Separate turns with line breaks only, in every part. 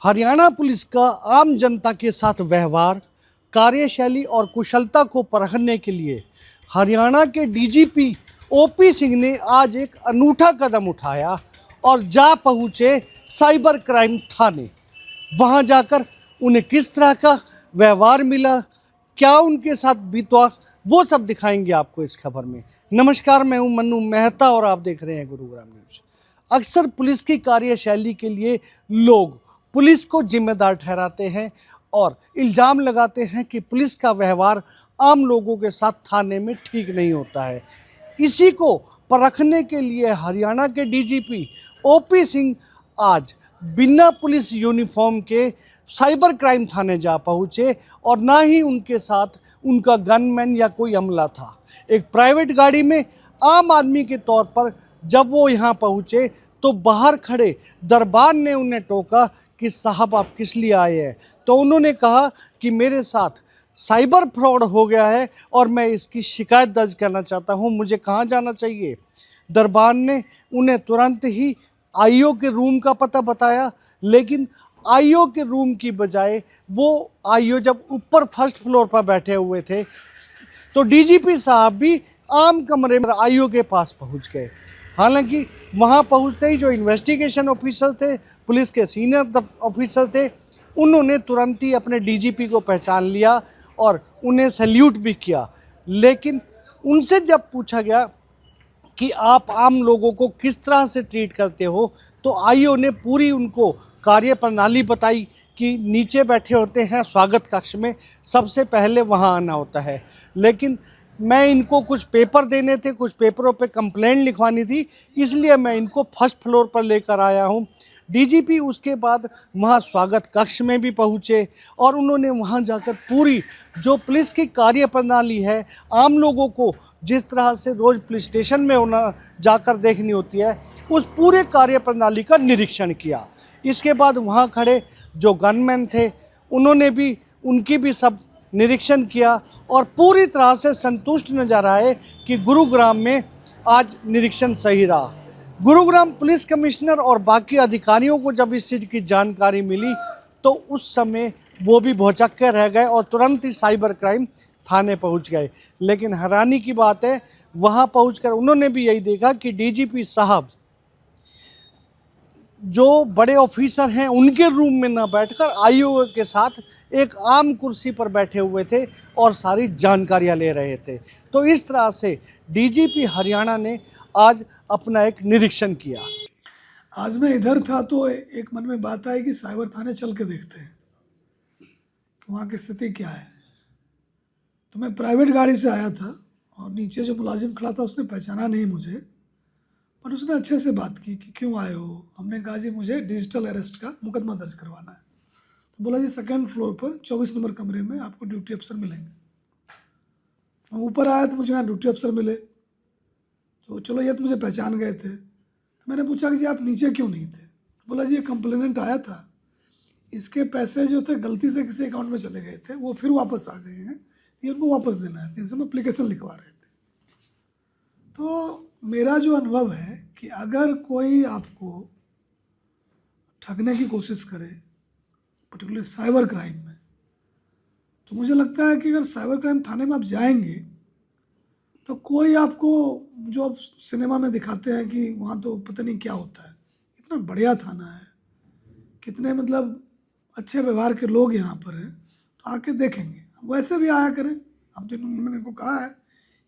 Haryana police का आम जनता के साथ व्यवहार, कार्यशैली और कुशलता को परखने के लिए हरियाणा के डीजीपी ओपी सिंह ने आज एक अनूठा कदम उठाया और जा पहुँचे साइबर क्राइम थाने। वहाँ जाकर उन्हें किस तरह का व्यवहार मिला, क्या उनके साथ बीता, वो सब दिखाएंगे आपको इस खबर में। नमस्कार, मैं हूं मन्नू मेहता और आप देख रहे हैं गुरुग्राम न्यूज। अक्सर पुलिस की कार्यशैली के लिए लोग पुलिस को जिम्मेदार ठहराते हैं और इल्ज़ाम लगाते हैं कि पुलिस का व्यवहार आम लोगों के साथ थाने में ठीक नहीं होता है। इसी को परखने के लिए हरियाणा के डीजीपी ओपी सिंह आज बिना पुलिस यूनिफॉर्म के साइबर क्राइम थाने जा पहुँचे और ना ही उनके साथ उनका गनमैन या कोई अमला था। एक प्राइवेट गाड़ी में आम आदमी के तौर पर जब वो यहाँ पहुँचे तो बाहर खड़े दरबान ने उन्हें टोका कि साहब आप किस लिए आए हैं। तो उन्होंने कहा कि मेरे साथ साइबर फ्रॉड हो गया है और मैं इसकी शिकायत दर्ज करना चाहता हूँ, मुझे कहाँ जाना चाहिए। दरबान ने उन्हें तुरंत ही आईओ के रूम का पता बताया, लेकिन आईओ के रूम की बजाय वो आईओ जब ऊपर फर्स्ट फ्लोर पर बैठे हुए थे तो डीजीपी साहब भी आम कमरे में आईओ के पास पहुंच गए। हालांकि वहां पहुंचते ही जो इन्वेस्टिगेशन ऑफिसर थे, पुलिस के सीनियर ऑफिसर थे, उन्होंने तुरंत ही अपने डीजीपी को पहचान लिया और उन्हें सैल्यूट भी किया। लेकिन उनसे जब पूछा गया कि आप आम लोगों को किस तरह से ट्रीट करते हो, तो आईओ ने पूरी उनको कार्य प्रणाली बताई कि नीचे बैठे होते हैं स्वागत कक्ष में, सबसे पहले वहां आना होता है। लेकिन मैं इनको कुछ पेपर देने थे, कुछ पेपरों पे कंप्लेंट लिखवानी थी, इसलिए मैं इनको फर्स्ट फ्लोर पर लेकर आया हूं। डीजीपी उसके बाद वहां स्वागत कक्ष में भी पहुंचे और उन्होंने वहां जाकर पूरी जो पुलिस की कार्य प्रणाली है, आम लोगों को जिस तरह से रोज़ पुलिस स्टेशन में होना जाकर देखनी होती है, उस पूरे कार्य प्रणाली का निरीक्षण किया। इसके बाद वहाँ खड़े जो गनमैन थे उन्होंने भी उनकी भी सब निरीक्षण किया और पूरी तरह से संतुष्ट नजर आए कि गुरुग्राम में आज निरीक्षण सही रहा। गुरुग्राम पुलिस कमिश्नर और बाकी अधिकारियों को जब इस चीज़ की जानकारी मिली तो उस समय वो भी भौचक्के रह गए और तुरंत ही साइबर क्राइम थाने पहुंच गए। लेकिन हैरानी की बात है, वहां पहुंचकर उन्होंने भी यही देखा कि डीजीपी साहब जो बड़े ऑफिसर हैं उनके रूम में ना बैठकर आईओ के साथ एक आम कुर्सी पर बैठे हुए थे और सारी जानकारियां ले रहे थे। तो इस तरह से डीजीपी हरियाणा ने आज अपना एक निरीक्षण किया।
आज मैं इधर था तो एक मन में बात आई कि साइबर थाने चल के देखते हैं कि वहाँ की स्थिति क्या है। तो मैं प्राइवेट गाड़ी से आया था और नीचे जो मुलाजिम खड़ा था उसने पहचाना नहीं मुझे, पर उसने अच्छे से बात की कि क्यों आए हो। हमने कहा जी मुझे डिजिटल अरेस्ट का मुकदमा दर्ज करवाना है। तो बोला जी सेकंड फ्लोर पर 24 नंबर कमरे में आपको ड्यूटी अफसर मिलेंगे। मैं ऊपर आया तो मुझे यहाँ ड्यूटी अफसर मिले, तो चलो ये तो मुझे पहचान गए थे। तो मैंने पूछा कि जी आप नीचे क्यों नहीं थे। तो बोला जी ये कंप्लेनेंट आया था, इसके पैसे जो थे गलती से किसी अकाउंट में चले गए थे, वो फिर वापस आ गए हैं, ये उनको वापस देना है, इनसे हम एप्लीकेशन लिखवा रहे थे। तो मेरा जो अनुभव है कि अगर कोई आपको ठगने की कोशिश करे, पर्टिकुलर साइबर क्राइम में, तो मुझे लगता है कि अगर साइबर क्राइम थाने में आप जाएंगे तो कोई आपको, जो आप सिनेमा में दिखाते हैं कि वहाँ तो पता नहीं क्या होता है, इतना बढ़िया थाना है, कितने मतलब अच्छे व्यवहार के लोग यहाँ पर हैं, तो आके देखेंगे। वैसे भी आया करें। हम तो मैंने इनको कहा है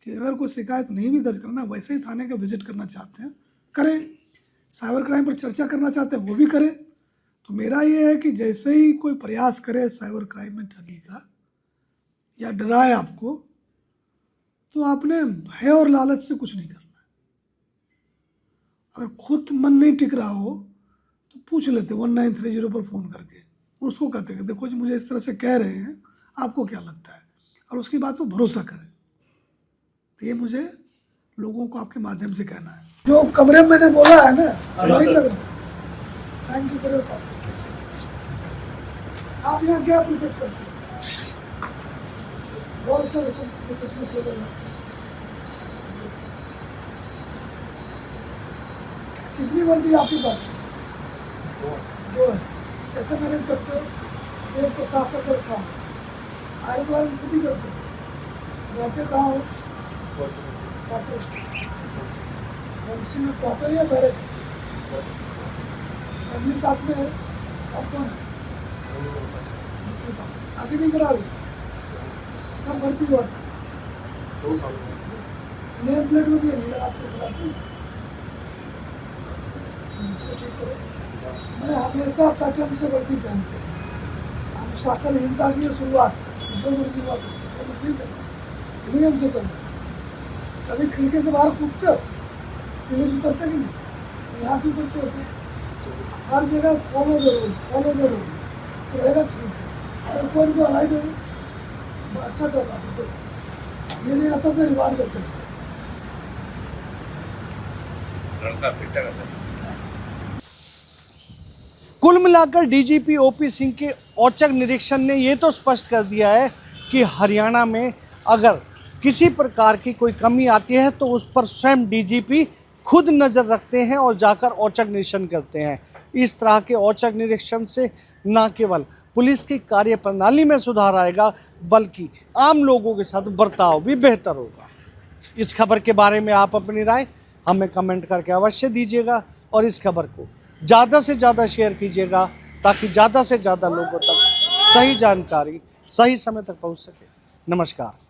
कि अगर कोई शिकायत नहीं भी दर्ज करना, वैसे ही थाने का विजिट करना चाहते हैं करें, साइबर क्राइम पर चर्चा करना चाहते हैं वो भी करें। तो मेरा ये है कि जैसे ही कोई प्रयास करे साइबर क्राइम में ठगी का या डराए आपको, तो आपने भय और लालच से कुछ नहीं करना है। अगर खुद मन नहीं टिक रहा हो तो पूछ लेते 1930 पर फ़ोन करके, उसको कहते कि देखो जी मुझे इस तरह से कह रहे हैं, आपको क्या लगता है, और उसकी बात को भरोसा करें। तो ये मुझे लोगों को आपके माध्यम से कहना है। जो कमरे में मैंने बोला है ना, वही लग रहा है। Thank you for your call. आप यहाँ क्या प्रिपेयर करते हैं? बहुत अच्छा कितनी वर्दी आपके पास? 2 है। कैसे मैनेज करते हो? जेब को साफ करके रखा हो, आयरन वायरन खुद ही करते हो, रहते कहाँ हो? क्वार्टर, और उसी में क्वार्टर या बैरक? फैमिली साथ में है, और कौन है? शादी नहीं करा रही? कब भर्ती हुआ था?
2 साल
नेम प्लेट में भी नहीं लगाते। इसको ठीक करो। मैंने हमेशा पैटर्न से वर्दी पहनते हैं, अनुशासनहीनता की शुरुआत, जो मर्जी हुआ करते, ठीक है, नियम से चलना। कभी खिड़की से बाहर कूदते हो, सीढ़ी से उतरते कि नहीं? यहाँ क्यों करते हो? हर जगह फॉलो द रूल रहेगा, ठीक है। अगर कोई को हलाई दो, अच्छा कर रहा है, ये नहीं आता तो रिवार्ड करते हैं।
लड़का फिट है सर।
कुल मिलाकर डीजीपी ओपी सिंह के औचक निरीक्षण ने ये तो स्पष्ट कर दिया है कि हरियाणा में अगर किसी प्रकार की कोई कमी आती है तो उस पर स्वयं डीजीपी खुद नज़र रखते हैं और जाकर औचक निरीक्षण करते हैं। इस तरह के औचक निरीक्षण से न केवल पुलिस की कार्यप्रणाली में सुधार आएगा बल्कि आम लोगों के साथ बर्ताव भी बेहतर होगा। इस खबर के बारे में आप अपनी राय हमें कमेंट करके अवश्य दीजिएगा और इस खबर को ज़्यादा से ज़्यादा शेयर कीजिएगा ताकि ज़्यादा से ज़्यादा लोगों तक सही जानकारी सही समय तक पहुंच सके। नमस्कार।